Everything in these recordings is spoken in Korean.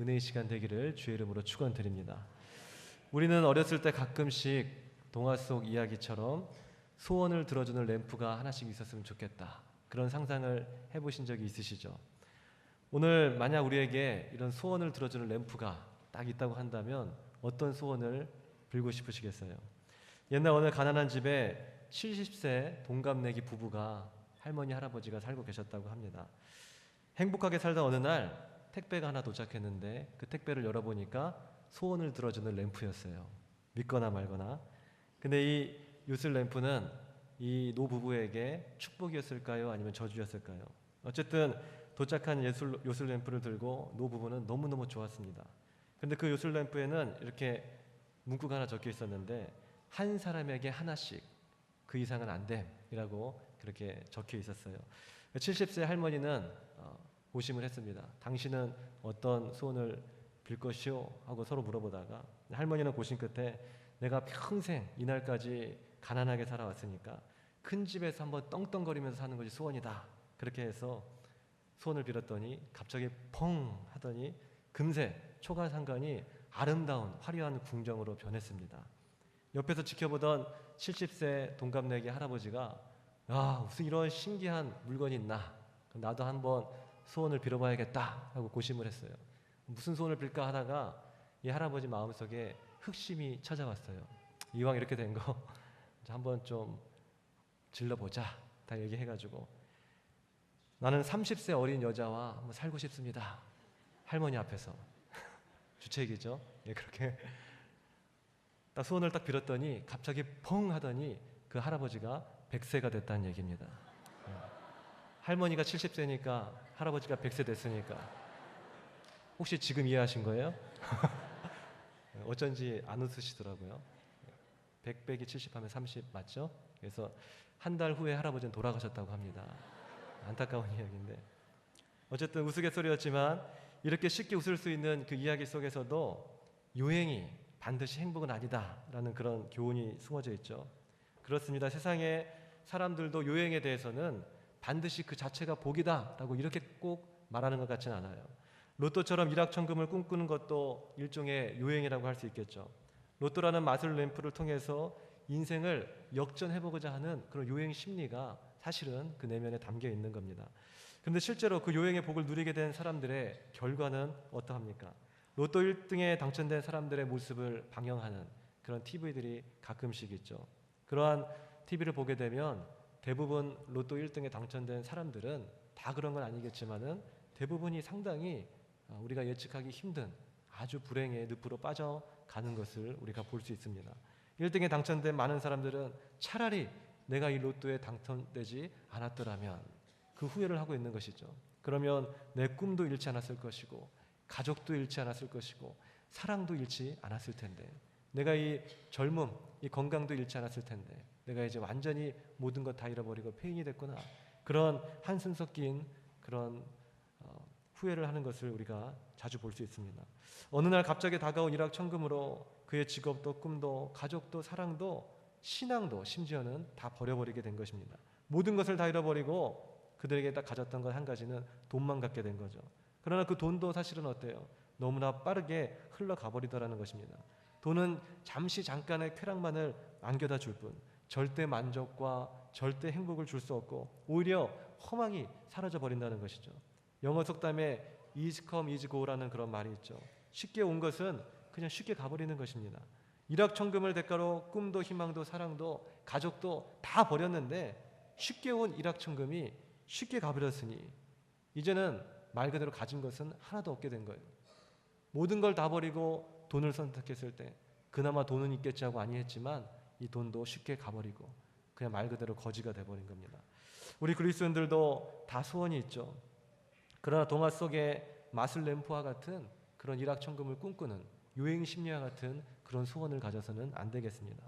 은혜의 시간 되기를 주의 이름으로 축원드립니다. 우리는 어렸을 때 가끔씩 동화 속 이야기처럼 소원을 들어주는 램프가 하나씩 있었으면 좋겠다, 그런 상상을 해보신 적이 있으시죠? 오늘 만약 우리에게 이런 소원을 들어주는 램프가 딱 있다고 한다면 어떤 소원을 빌고 싶으시겠어요? 옛날 어느 가난한 집에 70세 동갑내기 부부가 할머니 할아버지가 살고 계셨다고 합니다. 행복하게 살다 어느 날 택배가 하나 도착했는데 그 택배를 열어보니까 소원을 들어주는 램프였어요. 믿거나 말거나. 근데 이 요술 램프는 이 노부부에게 축복이었을까요? 아니면 저주였을까요? 어쨌든 도착한 요술 램프를 들고 노부부는 너무너무 좋았습니다. 근데 그 요술 램프에는 이렇게 문구가 하나 적혀 있었는데, 한 사람에게 하나씩, 그 이상은 안 됨이라고 그렇게 적혀 있었어요. 70세 할머니는 고심을 했습니다. 당신은 어떤 소원을 빌 것이오? 하고 서로 물어보다가 할머니는 고심 끝에 내가 평생 이날까지 가난하게 살아왔으니까 큰 집에서 한번 떵떵거리면서 사는 것이 소원이다, 그렇게 해서 소원을 빌었더니 갑자기 펑 하더니 금세 초가상간이 아름다운 화려한 궁정으로 변했습니다. 옆에서 지켜보던 70세 동갑내기 할아버지가 무슨 이런 신기한 물건이 있나, 나도 한번 소원을 빌어봐야겠다 하고 고심을 했어요. 무슨 소원을 빌까 하다가 이 할아버지 마음속에 흑심이 찾아왔어요. 이왕 이렇게 된 거 한번 좀 질러보자, 다 얘기해가지고 나는 30세 어린 여자와 한번 살고 싶습니다. 할머니 앞에서. 주책이죠. 예, 그렇게 딱 소원을 딱 빌었더니 갑자기 펑 하더니 그 할아버지가 100세가 됐다는 얘기입니다. 할머니가 70세니까 할아버지가 100세 됐으니까 혹시 지금 이해하신 거예요? 어쩐지 안 웃으시더라고요. 100 빼기 70 하면 30 맞죠? 그래서 한 달 후에 할아버지는 돌아가셨다고 합니다. 안타까운 이야기인데 어쨌든 우스갯소리였지만 이렇게 쉽게 웃을 수 있는 그 이야기 속에서도 요행이 반드시 행복은 아니다라는 그런 교훈이 숨어져 있죠. 그렇습니다. 세상의 사람들도 요행에 대해서는 반드시 그 자체가 복이다라고 이렇게 꼭 말하는 것 같지는 않아요. 로또처럼 일확천금을 꿈꾸는 것도 일종의 요행이라고 할 수 있겠죠. 로또라는 마술 램프를 통해서 인생을 역전해보고자 하는 그런 요행 심리가 사실은 그 내면에 담겨 있는 겁니다. 그런데 실제로 그 요행의 복을 누리게 된 사람들의 결과는 어떠합니까? 로또 1등에 당첨된 사람들의 모습을 방영하는 그런 TV들이 가끔씩 있죠. 그러한 TV를 보게 되면 대부분 로또 1등에 당첨된 사람들은 다 그런 건 아니겠지만은 대부분이 상당히 우리가 예측하기 힘든 아주 불행의 늪으로 빠져가는 것을 우리가 볼 수 있습니다. 1등에 당첨된 많은 사람들은 차라리 내가 이 로또에 당첨되지 않았더라면 그 후회를 하고 있는 것이죠. 그러면 내 꿈도 잃지 않았을 것이고 가족도 잃지 않았을 것이고 사랑도 잃지 않았을 텐데, 내가 이 젊음, 이 건강도 잃지 않았을 텐데 내가 이제 완전히 모든 것 다 잃어버리고 폐인이 됐구나, 그런 한숨 섞인 그런 후회를 하는 것을 우리가 자주 볼 수 있습니다. 어느 날 갑자기 다가온 일확천금으로 그의 직업도 꿈도 가족도 사랑도 신앙도 심지어는 다 버려버리게 된 것입니다. 모든 것을 다 잃어버리고 그들에게 딱 가졌던 것 한 가지는 돈만 갖게 된 거죠. 그러나 그 돈도 사실은 어때요? 너무나 빠르게 흘러가 버리더라는 것입니다. 돈은 잠깐의 쾌락만을 안겨다 줄 뿐 절대 만족과 절대 행복을 줄 수 없고 오히려 허망이 사라져 버린다는 것이죠. 영어 속담에 easy come easy go라는 그런 말이 있죠. 쉽게 온 것은 그냥 쉽게 가버리는 것입니다. 일확천금을 대가로 꿈도 희망도 사랑도 가족도 다 버렸는데 쉽게 온 일확천금이 쉽게 가버렸으니 이제는 말 그대로 가진 것은 하나도 없게 된 거예요. 모든 걸 다 버리고 돈을 선택했을 때 그나마 돈은 있겠지 하고 아니했지만 이 돈도 쉽게 가버리고 그냥 말 그대로 거지가 돼버린 겁니다. 우리 그리스도인들도 다 소원이 있죠. 그러나 동화 속의 마술 램프와 같은 그런 일확천금을 꿈꾸는 요행 심리와 같은 그런 소원을 가져서는 안 되겠습니다.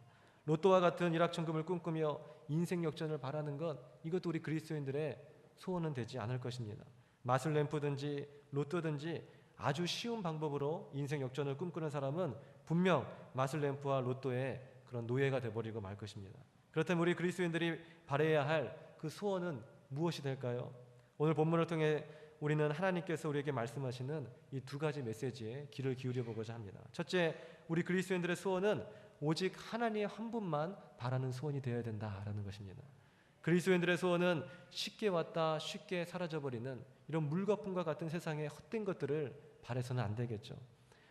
로또와 같은 일확천금을 꿈꾸며 인생 역전을 바라는 것, 이것도 우리 그리스도인들의 소원은 되지 않을 것입니다. 마술 램프든지 로또든지 아주 쉬운 방법으로 인생 역전을 꿈꾸는 사람은 분명 마술 램프와 로또의 그런 노예가 되어버리고 말 것입니다. 그렇다면 우리 그리스도인들이 바라야 할 그 소원은 무엇이 될까요? 오늘 본문을 통해 우리는 하나님께서 우리에게 말씀하시는 이 두 가지 메시지에 귀를 기울여 보고자 합니다. 첫째, 우리 그리스도인들의 소원은 오직 하나님 한 분만 바라는 소원이 되어야 된다라는 것입니다. 그리스도인들의 소원은 쉽게 왔다 쉽게 사라져버리는 이런 물거품과 같은 세상의 헛된 것들을 바라서는 안 되겠죠.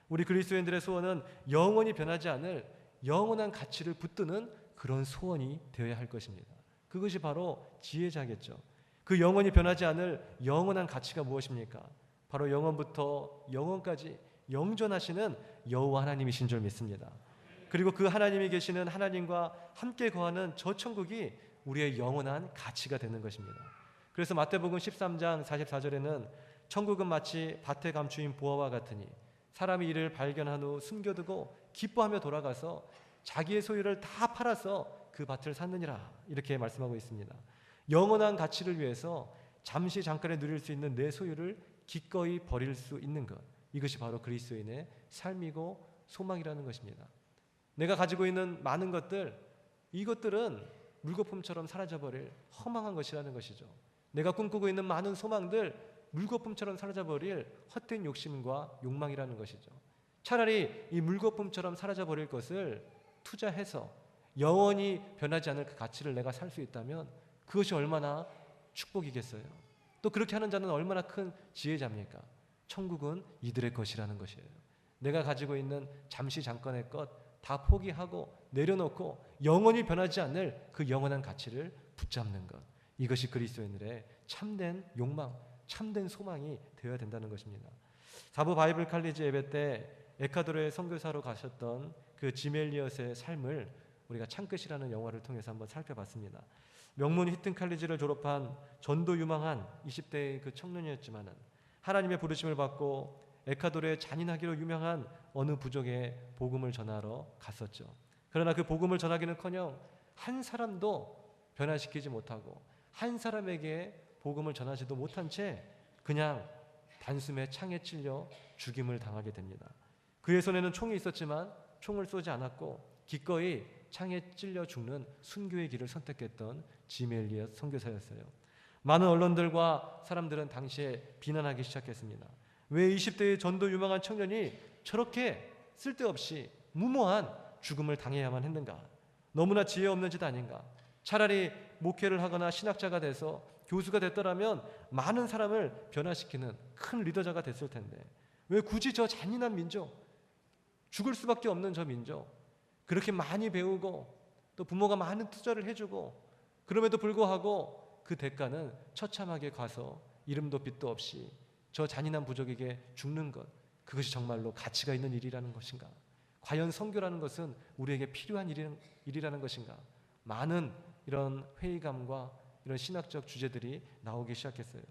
우리 그리스도인들의 소원은 영원히 변하지 않을 영원한 가치를 붙드는 그런 소원이 되어야 할 것입니다. 그것이 바로 지혜자겠죠. 그 영원히 변하지 않을 영원한 가치가 무엇입니까? 바로 영원부터 영원까지 영존하시는 여호와 하나님이신 줄 믿습니다. 그리고 그 하나님이 계시는 하나님과 함께 거하는 저 천국이 우리의 영원한 가치가 되는 것입니다. 그래서 마태복음 13장 44절에는 천국은 마치 밭에 감추인 보화와 같으니 사람이 이를 발견한 후 숨겨두고 기뻐하며 돌아가서 자기의 소유를 다 팔아서 그 밭을 샀느니라, 이렇게 말씀하고 있습니다. 영원한 가치를 위해서 잠시 잠깐에 누릴 수 있는 내 소유를 기꺼이 버릴 수 있는 것, 이것이 바로 그리스도인의 삶이고 소망이라는 것입니다. 내가 가지고 있는 많은 것들, 이것들은 물거품처럼 사라져버릴 허망한 것이라는 것이죠. 내가 꿈꾸고 있는 많은 소망들, 물거품처럼 사라져버릴 헛된 욕심과 욕망이라는 것이죠. 차라리 이 물거품처럼 사라져버릴 것을 투자해서 영원히 변하지 않을 그 가치를 내가 살 수 있다면 그것이 얼마나 축복이겠어요. 또 그렇게 하는 자는 얼마나 큰 지혜자입니까? 천국은 이들의 것이라는 것이에요. 내가 가지고 있는 잠시 잠깐의 것 다 포기하고 내려놓고 영원히 변하지 않을 그 영원한 가치를 붙잡는 것, 이것이 그리스도인들의 참된 욕망, 참된 소망이 되어야 된다는 것입니다. 사부 바이블 칼리지 예배 때 에콰도르에 선교사로 가셨던 그 짐 엘리엇의 삶을 우리가 창끝이라는 영화를 통해서 한번 살펴봤습니다. 명문 휘튼 칼리지를 졸업한 전도 유망한 20대의 그 청년이었지만은 하나님의 부르심을 받고 에콰도르의 잔인하기로 유명한 어느 부족에 복음을 전하러 갔었죠. 그러나 그 복음을 전하기는커녕 한 사람도 변화시키지 못하고 한 사람에게 복음을 전하지도 못한 채 그냥 단숨에 창에 찔려 죽임을 당하게 됩니다. 그의 손에는 총이 있었지만 총을 쏘지 않았고 기꺼이 창에 찔려 죽는 순교의 길을 선택했던 짐 엘리엇 선교사였어요. 많은 언론들과 사람들은 당시에 비난하기 시작했습니다. 왜 20대의 전도 유망한 청년이 저렇게 쓸데없이 무모한 죽음을 당해야만 했는가? 너무나 지혜 없는 짓 아닌가? 차라리 목회를 하거나 신학자가 돼서 교수가 됐더라면 많은 사람을 변화시키는 큰 리더자가 됐을 텐데 왜 굳이 저 잔인한 민족, 죽을 수밖에 없는 저 민족, 그렇게 많이 배우고 또 부모가 많은 투자를 해주고 그럼에도 불구하고 그 대가는 처참하게 가서 이름도 빛도 없이 저 잔인한 부족에게 죽는 것, 그것이 정말로 가치가 있는 일이라는 것인가? 과연 선교라는 것은 우리에게 필요한 일이라는 것인가? 많은 이런 회의감과 이런 신학적 주제들이 나오기 시작했어요.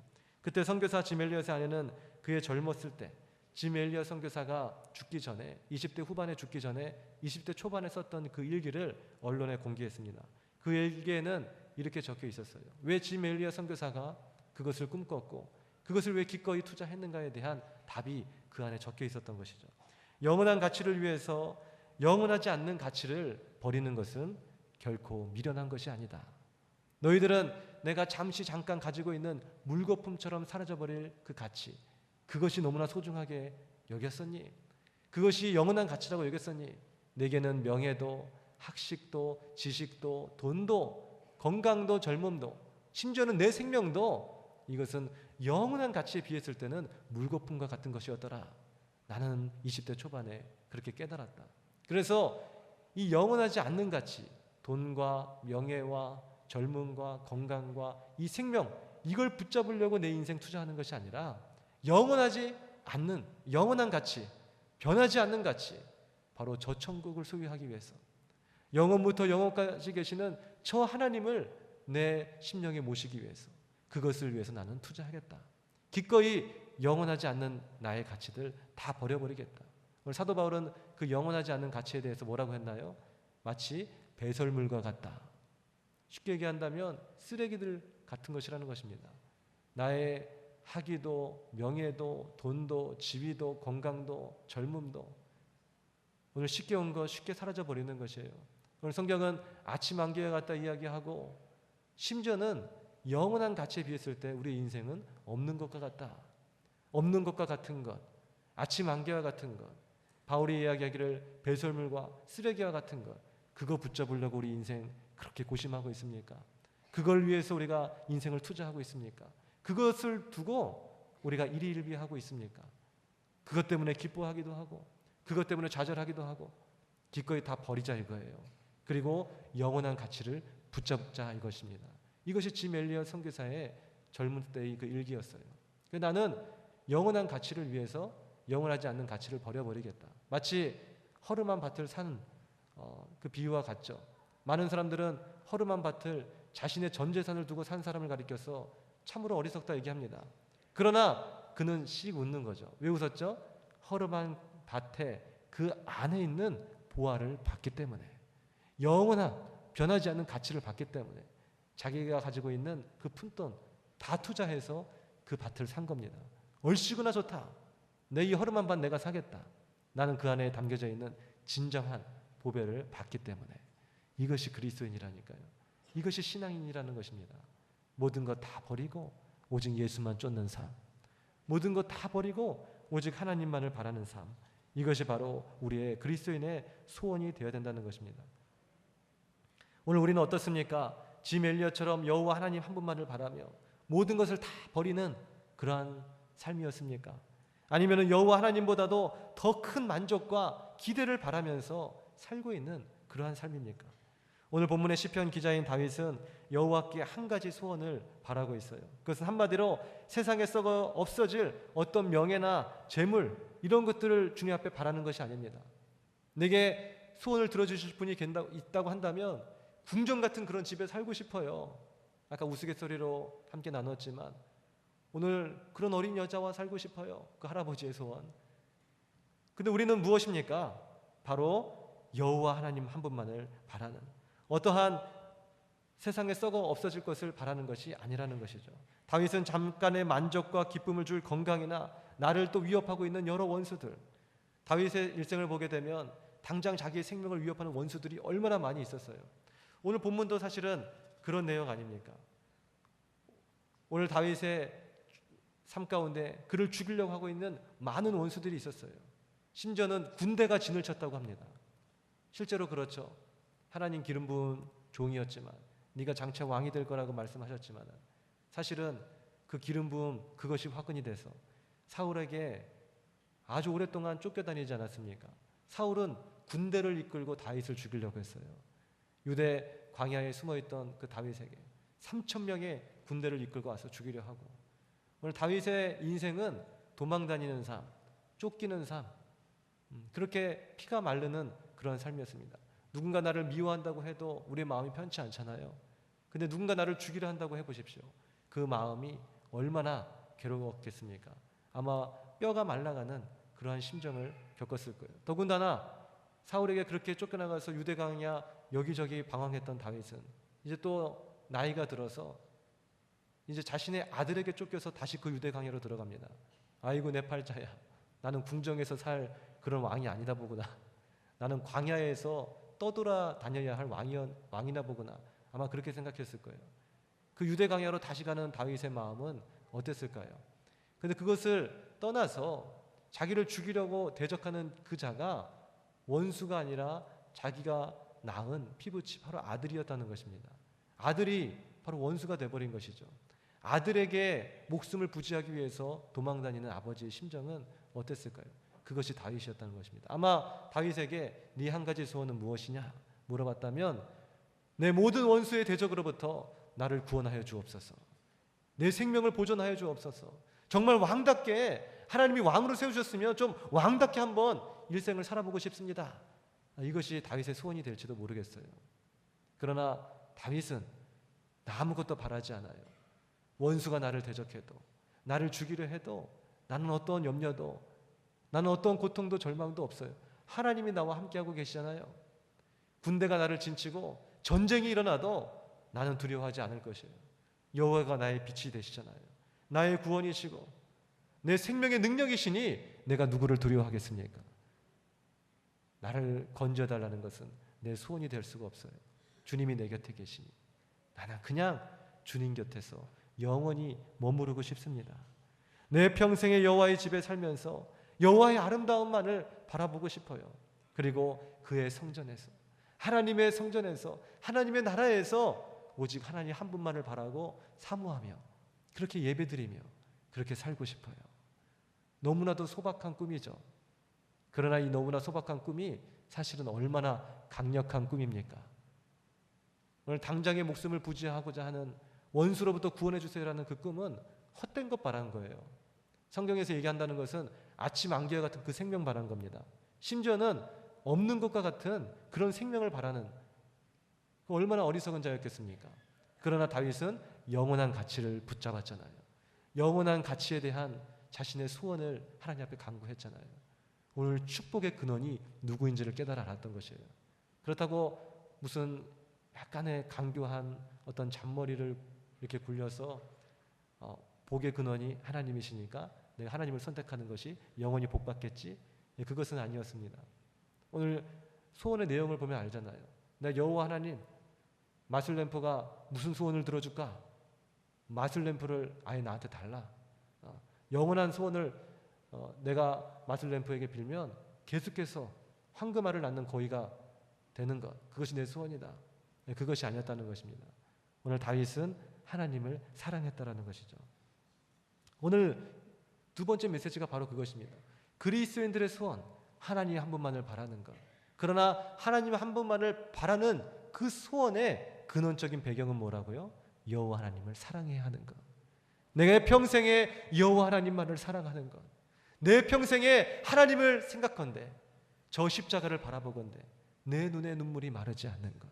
그때 선교사 짐 엘리엇의 아내는 그의 젊었을 때 짐 엘리엇 선교사가 죽기 전에 20대 후반에 죽기 전에 20대 초반에 썼던 그 일기를 언론에 공개했습니다. 그 일기에는 이렇게 적혀 있었어요. 왜 짐 엘리엇 선교사가 그것을 꿈꿨고 그것을 왜 기꺼이 투자했는가에 대한 답이 그 안에 적혀 있었던 것이죠. 영원한 가치를 위해서 영원하지 않는 가치를 버리는 것은 결코 미련한 것이 아니다. 너희들은 내가 잠시 잠깐 가지고 있는 물거품처럼 사라져버릴 그 가치, 그것이 너무나 소중하게 여겼었니? 그것이 영원한 가치라고 여겼었니? 내게는 명예도 학식도 지식도 돈도 건강도 젊음도 심지어는 내 생명도 이것은 영원한 가치에 비했을 때는 물거품과 같은 것이었더라. 나는 20대 초반에 그렇게 깨달았다. 그래서 이 영원하지 않는 가치, 돈과 명예와 젊음과 건강과 이 생명, 이걸 붙잡으려고 내 인생 투자하는 것이 아니라 영원하지 않는 영원한 가치, 변하지 않는 가치, 바로 저 천국을 소유하기 위해서 영원부터 영원까지 계시는 저 하나님을 내 심령에 모시기 위해서 그것을 위해서 나는 투자하겠다. 기꺼이 영원하지 않는 나의 가치들 다 버려버리겠다. 오늘 사도 바울은 그 영원하지 않는 가치에 대해서 뭐라고 했나요? 마치 배설물과 같다. 쉽게 얘기한다면 쓰레기들 같은 것이라는 것입니다. 나의 학위도 명예도 돈도 지위도 건강도 젊음도 오늘 쉽게 온 것 쉽게 사라져버리는 것이에요. 오늘 성경은 아침 안개와 같다 이야기하고 심지어는 영원한 가치에 비했을 때 우리의 인생은 없는 것과 같다. 없는 것과 같은 것, 아침 안개와 같은 것, 바울이 이야기하기를 배설물과 쓰레기와 같은 것, 그거 붙잡으려고 우리 인생 그렇게 고심하고 있습니까? 그걸 위해서 우리가 인생을 투자하고 있습니까? 그것을 두고 우리가 일희일비하고 있습니까? 그것 때문에 기뻐하기도 하고 그것 때문에 좌절하기도 하고 기꺼이 다 버리자 이거예요. 그리고 영원한 가치를 붙잡자 이것입니다. 이것이 짐 엘리엇 선교사의 젊은 때의 그 일기였어요. 나는 영원한 가치를 위해서 영원하지 않는 가치를 버려버리겠다. 마치 허름한 밭을 산 그 비유와 같죠. 많은 사람들은 허름한 밭을 자신의 전 재산을 두고 산 사람을 가리켜서 참으로 어리석다 얘기합니다. 그러나 그는 씩 웃는 거죠. 왜 웃었죠? 허름한 밭에 그 안에 있는 보화를 받기 때문에, 영원한 변하지 않는 가치를 받기 때문에 자기가 가지고 있는 그 푼돈 다 투자해서 그 밭을 산 겁니다. 얼씨구나 좋다. 내 이 허름한 밭 내가 사겠다. 나는 그 안에 담겨져 있는 진정한 보배를 받기 때문에. 이것이 그리스도인이라니까요. 이것이 신앙인이라는 것입니다. 모든 것 다 버리고 오직 예수만 쫓는 삶, 모든 것 다 버리고 오직 하나님만을 바라는 삶, 이것이 바로 우리의 그리스도인의 소원이 되어야 된다는 것입니다. 오늘 우리는 어떻습니까? 짐 엘리엇처럼 여호와 하나님 한 분만을 바라며 모든 것을 다 버리는 그러한 삶이었습니까? 아니면 여호와 하나님보다도 더 큰 만족과 기대를 바라면서 살고 있는 그러한 삶입니까? 오늘 본문의 시편 기자인 다윗은 여호와께 한 가지 소원을 바라고 있어요. 그것은 한마디로 세상에 썩어 없어질 어떤 명예나 재물 이런 것들을 주님 앞에 바라는 것이 아닙니다. 내게 소원을 들어주실 분이 있다고 한다면 궁전 같은 그런 집에 살고 싶어요. 아까 우스갯소리로 함께 나눴지만 오늘 그런 어린 여자와 살고 싶어요. 그 할아버지의 소원. 근데 우리는 무엇입니까? 바로 여호와 하나님 한 분만을 바라는, 어떠한 세상에 썩어 없어질 것을 바라는 것이 아니라는 것이죠. 다윗은 잠깐의 만족과 기쁨을 줄 건강이나 나를 또 위협하고 있는 여러 원수들, 다윗의 일생을 보게 되면 당장 자기의 생명을 위협하는 원수들이 얼마나 많이 있었어요. 오늘 본문도 사실은 그런 내용 아닙니까? 오늘 다윗의 삶 가운데 그를 죽이려고 하고 있는 많은 원수들이 있었어요. 심지어는 군대가 진을 쳤다고 합니다. 실제로 그렇죠. 하나님 기름 부은 종이었지만 네가 장차 왕이 될 거라고 말씀하셨지만 사실은 그 기름 부음 그것이 화근이 돼서 사울에게 아주 오랫동안 쫓겨다니지 않았습니까? 사울은 군대를 이끌고 다윗을 죽이려고 했어요. 유대 광야에 숨어있던 그 다윗에게 3,000명의 군대를 이끌고 와서 죽이려 하고, 오늘 다윗의 인생은 도망다니는 삶, 쫓기는 삶, 그렇게 피가 마르는 그런 삶이었습니다. 누군가 나를 미워한다고 해도 우리의 마음이 편치 않잖아요. 근데 누군가 나를 죽이려 한다고 해보십시오. 그 마음이 얼마나 괴로웠겠습니까? 아마 뼈가 말라가는 그러한 심정을 겪었을 거예요. 더군다나 사울에게 그렇게 쫓겨나가서 유대 광야 여기저기 방황했던 다윗은 이제 또 나이가 들어서 이제 자신의 아들에게 쫓겨서 다시 그 유대 광야로 들어갑니다. 아이고 내 팔자야, 나는 궁정에서 살 그런 왕이 아니다 보구나. 나는 광야에서 떠돌아 다녀야 할 왕이나 보구나. 아마 그렇게 생각했을 거예요. 그 유대 광야로 다시 가는 다윗의 마음은 어땠을까요? 근데 그것을 떠나서 자기를 죽이려고 대적하는 그 자가 원수가 아니라 자기가 낳은 피부치 바로 아들이었다는 것입니다. 아들이 바로 원수가 돼버린 것이죠. 아들에게 목숨을 부지하기 위해서 도망다니는 아버지의 심정은 어땠을까요? 그것이 다윗이었다는 것입니다. 아마 다윗에게 네 한 가지 소원은 무엇이냐 물어봤다면 내 모든 원수의 대적으로부터 나를 구원하여 주옵소서. 내 생명을 보존하여 주옵소서. 정말 왕답게 하나님이 왕으로 세우셨으면 좀 왕답게 한번 일생을 살아보고 싶습니다. 이것이 다윗의 소원이 될지도 모르겠어요. 그러나 다윗은 아무것도 바라지 않아요. 원수가 나를 대적해도, 나를 죽이려 해도 나는 어떤 염려도, 나는 어떤 고통도 절망도 없어요. 하나님이 나와 함께하고 계시잖아요. 군대가 나를 진치고 전쟁이 일어나도 나는 두려워하지 않을 것이에요. 여호와가 나의 빛이 되시잖아요. 나의 구원이시고 내 생명의 능력이시니 내가 누구를 두려워하겠습니까? 나를 건져달라는 것은 내 소원이 될 수가 없어요. 주님이 내 곁에 계시니 나는 그냥 주님 곁에서 영원히 머무르고 싶습니다. 내 평생에 여호와의 집에 살면서 여호와의 아름다움만을 바라보고 싶어요. 그리고 그의 성전에서, 하나님의 성전에서, 하나님의 나라에서 오직 하나님 한 분만을 바라고 사모하며 그렇게 예배드리며 그렇게 살고 싶어요. 너무나도 소박한 꿈이죠. 그러나 이 너무나 소박한 꿈이 사실은 얼마나 강력한 꿈입니까? 오늘 당장의 목숨을 부지하고자 하는 원수로부터 구원해 주세요라는 그 꿈은 헛된 것 바라는 거예요. 성경에서 얘기한다는 것은 아침 안개와 같은 그 생명 바라는 겁니다. 심지어는 없는 것과 같은 그런 생명을 바라는, 얼마나 어리석은 자였겠습니까? 그러나 다윗은 영원한 가치를 붙잡았잖아요. 영원한 가치에 대한 자신의 소원을 하나님 앞에 간구했잖아요. 오늘 축복의 근원이 누구인지를 깨달아 알았던 것이에요. 그렇다고 무슨 약간의 강교한 어떤 잔머리를 이렇게 굴려서 복의 근원이 하나님이시니까 내가 하나님을 선택하는 것이 영원히 복받겠지? 그것은 아니었습니다. 오늘 소원의 내용을 보면 알잖아요. 나 여호와 하나님, 마술램프가 무슨 소원을 들어줄까? 마술램프를 아예 나한테 달라. 영원한 소원을 내가 마술램프에게 빌면 계속해서 황금알을 낳는 거위가 되는 것, 그것이 내 소원이다. 그것이 아니었다는 것입니다. 오늘 다윗은 하나님을 사랑했다라는 것이죠. 오늘 두 번째 메시지가 바로 그것입니다. 그리스도인들의 소원, 하나님 한 분만을 바라는 것. 그러나 하나님 한 분만을 바라는 그 소원의 근원적인 배경은 뭐라고요? 여호와 하나님을 사랑해야 하는 것. 내가 평생에 여호와 하나님만을 사랑하는 것. 내 평생에 하나님을 생각건대, 저 십자가를 바라보건대 내 눈에 눈물이 마르지 않는 것.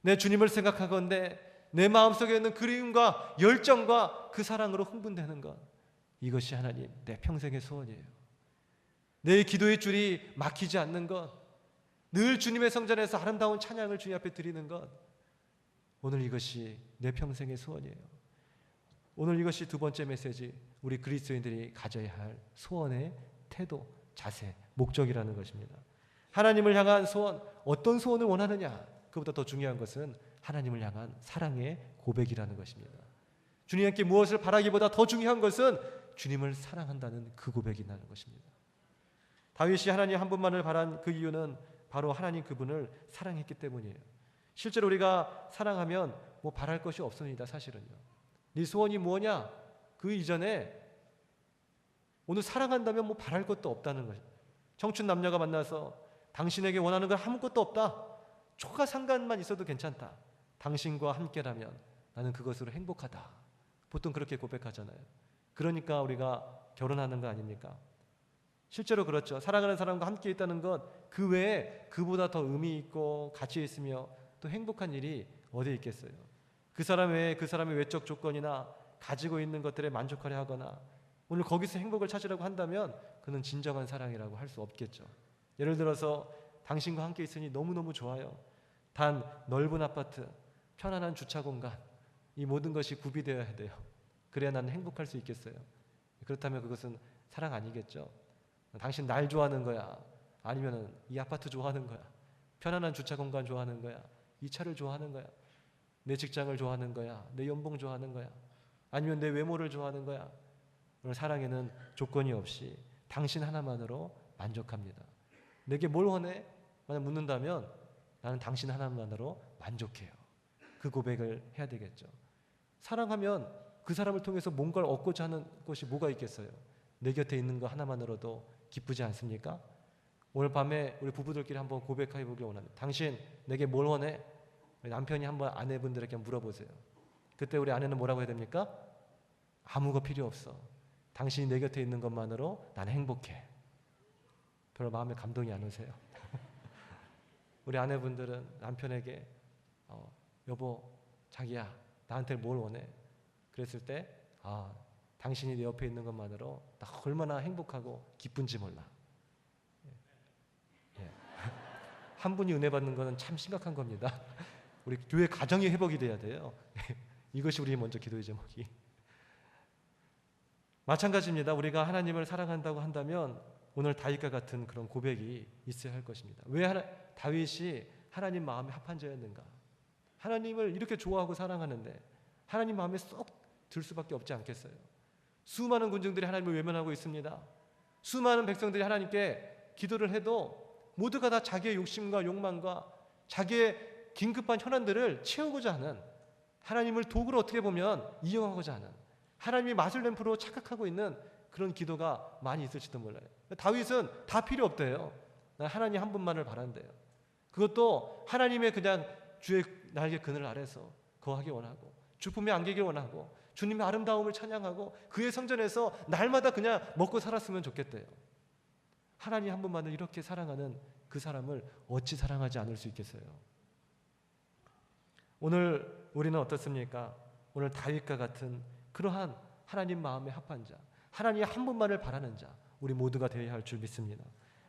내 주님을 생각하건대 내 마음속에 있는 그리움과 열정과 그 사랑으로 흥분되는 것. 이것이 하나님 내 평생의 소원이에요. 내 기도의 줄이 막히지 않는 것, 늘 주님의 성전에서 아름다운 찬양을 주님 앞에 드리는 것, 오늘 이것이 내 평생의 소원이에요. 오늘 이것이 두 번째 메시지, 우리 그리스도인들이 가져야 할 소원의 태도, 자세, 목적이라는 것입니다. 하나님을 향한 소원, 어떤 소원을 원하느냐, 그보다 더 중요한 것은 하나님을 향한 사랑의 고백이라는 것입니다. 주님께 무엇을 바라기보다 더 중요한 것은 주님을 사랑한다는 그 고백이라는 것입니다. 다윗이 하나님 한 분만을 바란 그 이유는 바로 하나님 그분을 사랑했기 때문이에요. 실제로 우리가 사랑하면 뭐 바랄 것이 없습니다. 사실은요. 네 소원이 뭐냐? 그 이전에 오늘 사랑한다면 뭐 바랄 것도 없다는 거죠. 청춘 남녀가 만나서 당신에게 원하는 건 아무것도 없다. 초가 상관만 있어도 괜찮다. 당신과 함께라면 나는 그것으로 행복하다. 보통 그렇게 고백하잖아요. 그러니까 우리가 결혼하는 거 아닙니까? 실제로 그렇죠. 사랑하는 사람과 함께 있다는 것, 그 외에 그보다 더 의미 있고 가치 있으며 또 행복한 일이 어디에 있겠어요? 그 사람 외에 그 사람의 외적 조건이나 가지고 있는 것들에 만족하려 하거나 오늘 거기서 행복을 찾으려고 한다면 그는 진정한 사랑이라고 할 수 없겠죠. 예를 들어서 당신과 함께 있으니 너무너무 좋아요. 단 넓은 아파트, 편안한 주차 공간, 이 모든 것이 구비되어야 돼요. 그래야 나는 행복할 수 있겠어요. 그렇다면 그것은 사랑 아니겠죠. 당신 날 좋아하는 거야? 아니면 이 아파트 좋아하는 거야? 편안한 주차 공간 좋아하는 거야? 이 차를 좋아하는 거야? 내 직장을 좋아하는 거야? 내 연봉 좋아하는 거야? 아니면 내 외모를 좋아하는 거야? 오늘 사랑에는 조건이 없이 당신 하나만으로 만족합니다. 내게 뭘 원해? 만약 묻는다면 나는 당신 하나만으로 만족해요. 그 고백을 해야 되겠죠. 사랑하면 그 사람을 통해서 뭔가를 얻고자 하는 것이 뭐가 있겠어요? 내 곁에 있는 거 하나만으로도 기쁘지 않습니까? 오늘 밤에 우리 부부들끼리 한번 고백해 보길 원합니다. 당신 내게 뭘 원해? 남편이 한번 아내분들에게 물어보세요. 그때 우리 아내는 뭐라고 해야 됩니까? 아무거 필요 없어. 당신이 내 곁에 있는 것만으로 나는 행복해. 별로 마음에 감동이 안 오세요? 우리 아내분들은 남편에게 여보, 자기야, 나한테 뭘 원해? 그랬을 때 당신이 내 옆에 있는 것만으로 나 얼마나 행복하고 기쁜지 몰라. 예. 한 분이 은혜 받는 것은 참 심각한 겁니다. 우리 교회 가정이 회복이 돼야 돼요. 이것이 우리 먼저 기도의 제목이. 마찬가지입니다. 우리가 하나님을 사랑한다고 한다면 오늘 다윗과 같은 그런 고백이 있어야 할 것입니다. 왜 다윗이 하나님 마음에 합한 자였는가? 하나님을 이렇게 좋아하고 사랑하는데 하나님 마음에 쏙 들 수밖에 없지 않겠어요? 수많은 군중들이 하나님을 외면하고 있습니다. 수많은 백성들이 하나님께 기도를 해도 모두가 다 자기의 욕심과 욕망과 자기의 긴급한 현안들을 채우고자 하는, 하나님을 도구로 어떻게 보면 이용하고자 하는, 하나님이 마술램프로 착각하고 있는 그런 기도가 많이 있을지도 몰라요. 다윗은 다 필요 없대요. 난 하나님 한 분만을 바란대요. 그것도 하나님의 그냥 주의 날개 그늘 아래서 거하기 원하고, 주품에 안기길 원하고, 주님의 아름다움을 찬양하고 그의 성전에서 날마다 그냥 먹고 살았으면 좋겠대요. 하나님 한 분만을 이렇게 사랑하는 그 사람을 어찌 사랑하지 않을 수 있겠어요? 오늘 우리는 어떻습니까? 오늘 다윗과 같은 그러한 하나님 마음에 합한 자, 하나님 한 분만을 바라는 자, 우리 모두가 되어야 할 줄 믿습니다.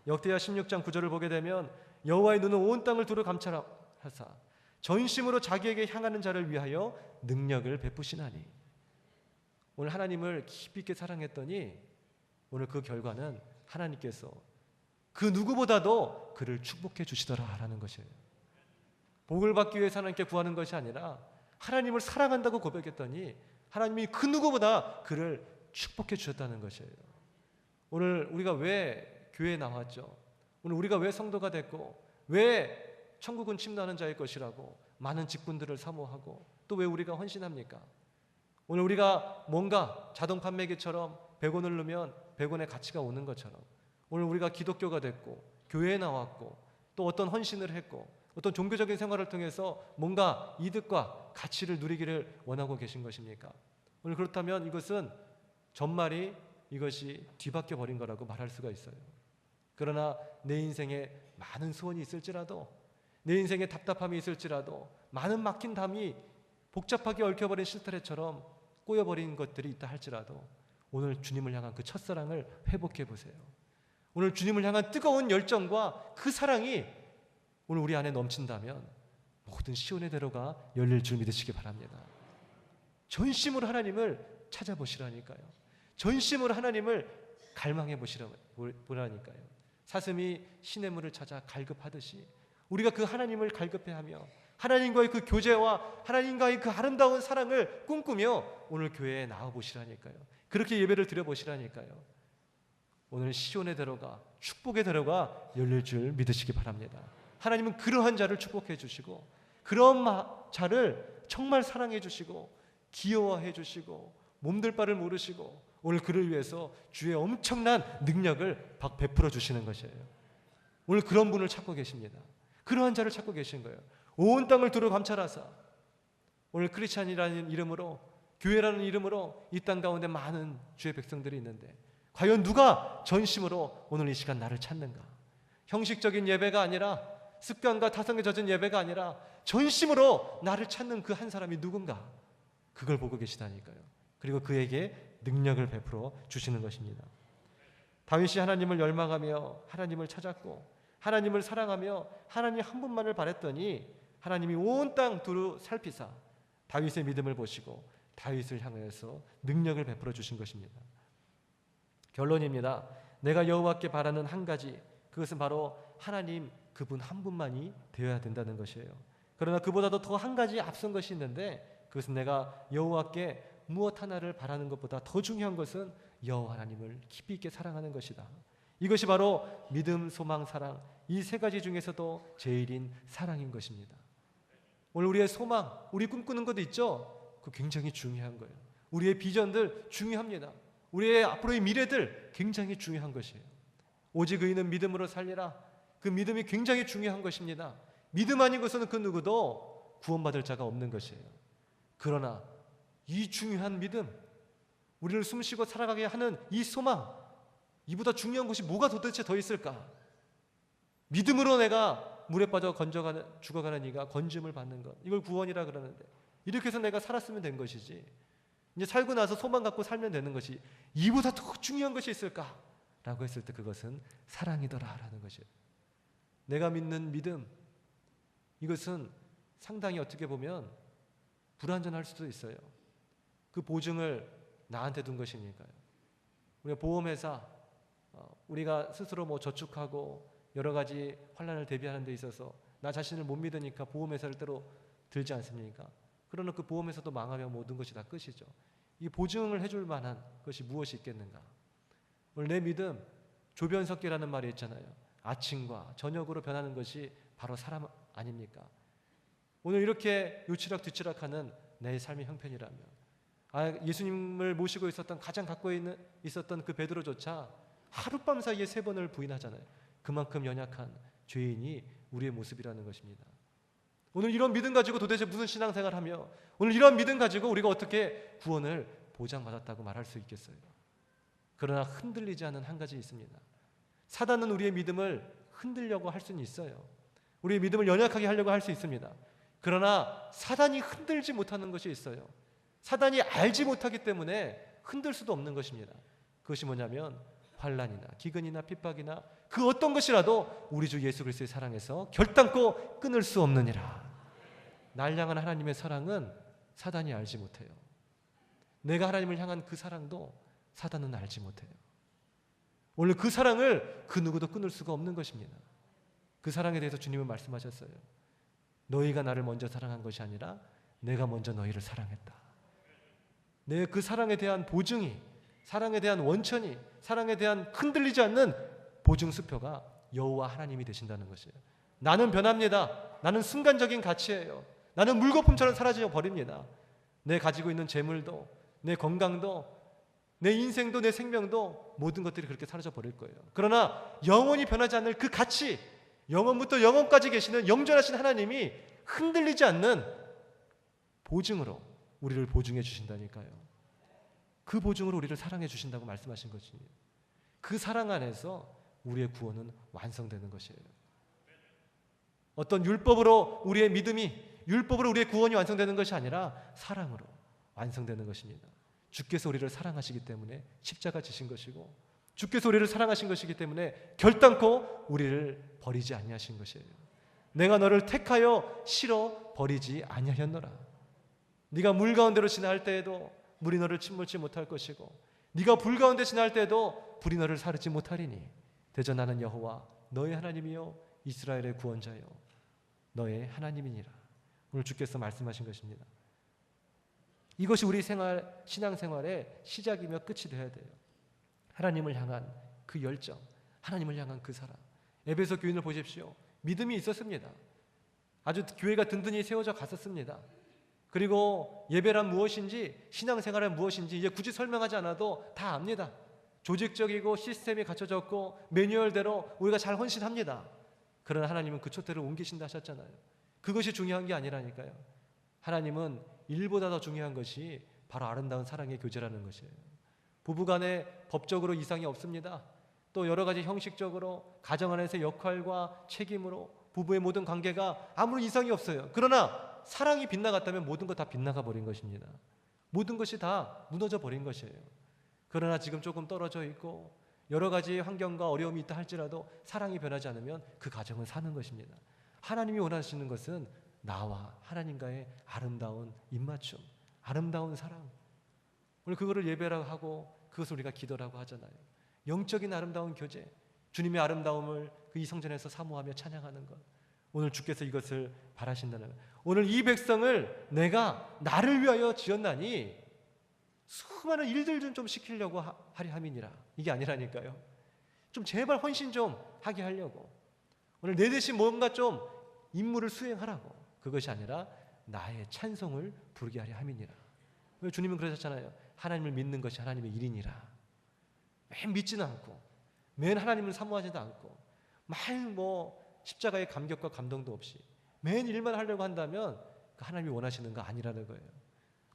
역대하 16장 9절을 보게 되면 여호와의 눈은 온 땅을 두루 감찰하사 전심으로 자기에게 향하는 자를 위하여 능력을 베푸시나니. 오늘 하나님을 깊이 있게 사랑했더니 오늘 그 결과는 하나님께서 그 누구보다도 그를 축복해 주시더라라는 것이에요. 복을 받기 위해서 하나님께 구하는 것이 아니라 하나님을 사랑한다고 고백했더니 하나님이 그 누구보다 그를 축복해 주셨다는 것이에요. 오늘 우리가 왜 교회에 나왔죠? 오늘 우리가 왜 성도가 됐고, 왜 천국은 침노하는 자의 것이라고 많은 직분들을 사모하고, 또 왜 우리가 헌신합니까? 오늘 우리가 뭔가 자동 판매기처럼 100원을 넣으면 100원의 가치가 오는 것처럼 오늘 우리가 기독교가 됐고 교회에 나왔고 또 어떤 헌신을 했고 어떤 종교적인 생활을 통해서 뭔가 이득과 가치를 누리기를 원하고 계신 것입니까? 오늘 그렇다면 이것은 전말이 이것이 뒤바뀌어 버린 거라고 말할 수가 있어요. 그러나 내 인생에 많은 소원이 있을지라도, 내 인생에 답답함이 있을지라도, 많은 막힌 담이 복잡하게 얽혀버린 실타래처럼 꼬여버린 것들이 있다 할지라도 오늘 주님을 향한 그 첫사랑을 회복해 보세요. 오늘 주님을 향한 뜨거운 열정과 그 사랑이 오늘 우리 안에 넘친다면 모든 시온의 대로가 열릴 줄 믿으시기 바랍니다. 전심으로 하나님을 찾아보시라니까요. 전심으로 하나님을 갈망해 보라니까요. 사슴이 시냇물을 찾아 갈급하듯이 우리가 그 하나님을 갈급해하며 하나님과의 그 교제와 하나님과의 그 아름다운 사랑을 꿈꾸며 오늘 교회에 나와보시라니까요. 그렇게 예배를 드려보시라니까요. 오늘 시온의 대로가, 축복의 대로가 열릴 줄 믿으시기 바랍니다. 하나님은 그러한 자를 축복해 주시고 그런 자를 정말 사랑해 주시고 귀여워해 주시고 몸둘 바를 모르시고 오늘 그를 위해서 주의 엄청난 능력을 베풀어 주시는 것이에요. 오늘 그런 분을 찾고 계십니다. 그러한 자를 찾고 계신 거예요. 온 땅을 두루 감찰하사 오늘 크리스찬이라는 이름으로, 교회라는 이름으로 이 땅 가운데 많은 주의 백성들이 있는데 과연 누가 전심으로 오늘 이 시간 나를 찾는가? 형식적인 예배가 아니라, 습관과 타성에 젖은 예배가 아니라 전심으로 나를 찾는 그 한 사람이 누군가, 그걸 보고 계시다니까요. 그리고 그에게 능력을 베풀어 주시는 것입니다. 다윗이 하나님을 열망하며 하나님을 찾았고 하나님을 사랑하며 하나님 한 분만을 바랬더니 하나님이 온 땅 두루 살피사 다윗의 믿음을 보시고 다윗을 향하여서 능력을 베풀어 주신 것입니다. 결론입니다. 내가 여호와께 바라는 한 가지, 그것은 바로 하나님 그분 한 분만이 되어야 된다는 것이에요. 그러나 그보다도 더 한 가지 앞선 것이 있는데 그것은 내가 여호와께 무엇 하나를 바라는 것보다 더 중요한 것은 여호와 하나님을 깊이 있게 사랑하는 것이다. 이것이 바로 믿음, 소망, 사랑, 이 세 가지 중에서도 제일인 사랑인 것입니다. 오늘 우리의 소망, 우리 꿈꾸는 것도 있죠? 그거 굉장히 중요한 거예요. 우리의 비전들 중요합니다. 우리의 앞으로의 미래들 굉장히 중요한 것이에요. 오직 의인은 믿음으로 살리라. 그 믿음이 굉장히 중요한 것입니다. 믿음 아닌 것은 그 누구도 구원받을 자가 없는 것이에요. 그러나 이 중요한 믿음, 우리를 숨쉬고 살아가게 하는 이 소망, 이보다 중요한 것이 뭐가 도대체 더 있을까? 믿음으로 내가 물에 빠져 죽어가는 이가 건짐을 받는 것, 이걸 구원이라 그러는데 이렇게 해서 내가 살았으면 된 것이지, 이제 살고 나서 소망 갖고 살면 되는 것이 이보다 더 중요한 것이 있을까? 라고 했을 때 그것은 사랑이더라 라는 것이에요. 내가 믿는 믿음, 이것은 상당히 어떻게 보면 불완전할 수도 있어요. 그 보증을 나한테 둔 것이니까요. 우리가 보험회사, 우리가 스스로 뭐 저축하고 여러 가지 환난을 대비하는 데 있어서 나 자신을 못 믿으니까 보험회사를 때로 들지 않습니까? 그러나 그 보험회사도 망하면 모든 것이 다 끝이죠. 이 보증을 해줄 만한 것이 무엇이 있겠는가? 오늘 내 믿음, 조변석계라는 말이 있잖아요. 아침과 저녁으로 변하는 것이 바로 사람 아닙니까? 오늘 이렇게 요치락 뒤치락하는 내 삶의 형편이라면, 예수님을 모시고 있었던 가장 가까이 있었던 그 베드로조차 하룻밤 사이에 3번을 부인하잖아요. 그만큼 연약한 죄인이 우리의 모습이라는 것입니다. 오늘 이런 믿음 가지고 도대체 무슨 신앙생활을 하며, 오늘 이런 믿음 가지고 우리가 어떻게 구원을 보장받았다고 말할 수 있겠어요? 그러나 흔들리지 않는 한 가지 있습니다. 사단은 우리의 믿음을 흔들려고 할 수는 있어요. 우리의 믿음을 연약하게 하려고 할 수 있습니다. 그러나 사단이 흔들지 못하는 것이 있어요. 사단이 알지 못하기 때문에 흔들 수도 없는 것입니다. 그것이 뭐냐면 환난이나 기근이나 핍박이나 그 어떤 것이라도 우리 주 예수 그리스도의 사랑에서 결단코 끊을 수 없느니라. 날 향한 하나님의 사랑은 사단이 알지 못해요. 내가 하나님을 향한 그 사랑도 사단은 알지 못해요. 오늘 그 사랑을 그 누구도 끊을 수가 없는 것입니다. 그 사랑에 대해서 주님은 말씀하셨어요. 너희가 나를 먼저 사랑한 것이 아니라 내가 먼저 너희를 사랑했다. 내 그 사랑에 대한 보증이, 사랑에 대한 원천이, 사랑에 대한 흔들리지 않는 보증수표가 여호와 하나님이 되신다는 것이에요. 나는 변합니다. 나는 순간적인 가치예요. 나는 물거품처럼 사라져 버립니다. 내 가지고 있는 재물도, 내 건강도, 내 인생도, 내 생명도, 모든 것들이 그렇게 사라져 버릴 거예요. 그러나 영원히 변하지 않을 그 가치, 영원부터 영원까지 계시는 영존하신 하나님이 흔들리지 않는 보증으로 우리를 보증해 주신다니까요. 그 보증으로 우리를 사랑해 주신다고 말씀하신 것입니다. 그 사랑 안에서 우리의 구원은 완성되는 것이에요. 어떤 율법으로 우리의 믿음이, 율법으로 우리의 구원이 완성되는 것이 아니라 사랑으로 완성되는 것입니다. 주께서 우리를 사랑하시기 때문에 십자가 지신 것이고, 주께서 우리를 사랑하신 것이기 때문에 결단코 우리를 버리지 아니하신 것이에요. 내가 너를 택하여 실어 버리지 아니하였노라. 네가 물 가운데로 지나갈 때에도 물이 너를 침몰치 못할 것이고, 네가 불 가운데 지날 때에도 불이 너를 사르지 못하리니 대저 나는 여호와 너의 하나님이요 이스라엘의 구원자요 너의 하나님이니라. 오늘 주께서 말씀하신 것입니다. 이것이 우리 신앙생활의 시작이며 끝이 되어야 돼요. 하나님을 향한 그 열정, 하나님을 향한 그 사랑. 에베소 교인을 보십시오. 믿음이 있었습니다. 아주 교회가 든든히 세워져 갔었습니다. 그리고 예배란 무엇인지, 신앙생활은 무엇인지 이제 굳이 설명하지 않아도 다 압니다. 조직적이고 시스템이 갖춰졌고 매뉴얼대로 우리가 잘 헌신합니다. 그러나 하나님은 그 촛대를 옮기신다 하셨잖아요. 그것이 중요한 게 아니라니까요. 하나님은 일보다 더 중요한 것이 바로 아름다운 사랑의 교제라는 것이에요. 부부간에 법적으로 이상이 없습니다. 또 여러 가지 형식적으로 가정 안에서의 역할과 책임으로 부부의 모든 관계가 아무런 이상이 없어요. 그러나 사랑이 빗나갔다면 모든 것 다 빗나가 버린 것입니다. 모든 것이 다 무너져 버린 것이에요. 그러나 지금 조금 떨어져 있고 여러 가지 환경과 어려움이 있다 할지라도 사랑이 변하지 않으면 그 가정은 사는 것입니다. 하나님이 원하시는 것은 나와 하나님과의 아름다운 입맞춤, 아름다운 사랑. 오늘 그거를 예배라고 하고 그것을 우리가 기도라고 하잖아요. 영적인 아름다운 교제, 주님의 아름다움을 그 이 성전에서 사모하며 찬양하는 것. 오늘 주께서 이것을 바라신다는 것. 오늘 이 백성을 내가 나를 위하여 지었나니 수많은 일들 좀 시키려고 하리 함이니라. 이게 아니라니까요. 좀 제발 헌신 좀 하게 하려고. 오늘 내 대신 뭔가 좀 임무를 수행하라고. 그것이 아니라 나의 찬송을 부르게 하려 함이니라. 주님은 그러셨잖아요. 하나님을 믿는 것이 하나님의 일이니라. 맨 믿지는 않고, 맨 하나님을 사모하지도 않고, 맨 십자가의 감격과 감동도 없이 맨 일만 하려고 한다면 그 하나님이 원하시는 거 아니라는 거예요.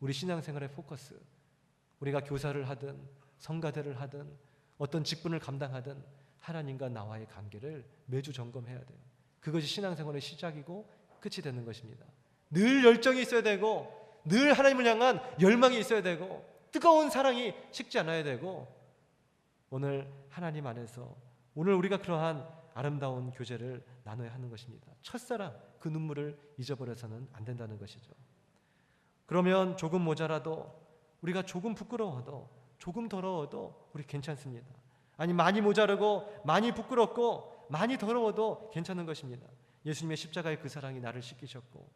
우리 신앙생활의 포커스, 우리가 교사를 하든 성가대를 하든 어떤 직분을 감당하든 하나님과 나와의 관계를 매주 점검해야 돼요. 그것이 신앙생활의 시작이고 끝이 되는 것입니다. 늘 열정이 있어야 되고, 늘 하나님을 향한 열망이 있어야 되고, 뜨거운 사랑이 식지 않아야 되고, 오늘 하나님 안에서 오늘 우리가 그러한 아름다운 교제를 나눠야 하는 것입니다. 첫사랑, 그 눈물을 잊어버려서는 안 된다는 것이죠. 그러면 조금 모자라도, 우리가 조금 부끄러워도, 조금 더러워도 우리 괜찮습니다. 아니 많이 모자르고 많이 부끄럽고 많이 더러워도 괜찮은 것입니다. 예수님의 십자가의 그 사랑이 나를 씻기셨고,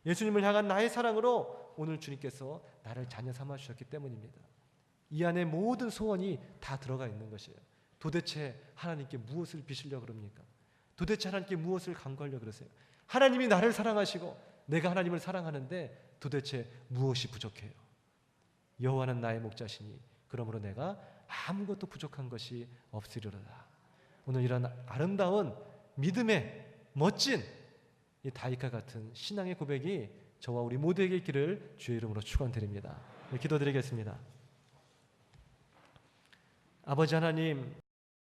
예수님을 향한 나의 사랑으로 오늘 주님께서 나를 자녀 삼아 주셨기 때문입니다. 이 안에 모든 소원이 다 들어가 있는 것이에요. 도대체 하나님께 무엇을 비시려고 그럽니까? 도대체 하나님께 무엇을 간구하려고 그러세요? 하나님이 나를 사랑하시고 내가 하나님을 사랑하는데 도대체 무엇이 부족해요? 여호와는 나의 목자시니 그러므로 내가 아무것도 부족한 것이 없으리로다. 오늘 이런 아름다운 믿음의 멋진 이 다윗과 같은 신앙의 고백이 저와 우리 모두에게 있기를 주의 이름으로 축원드립니다. 기도드리겠습니다. 아버지 하나님,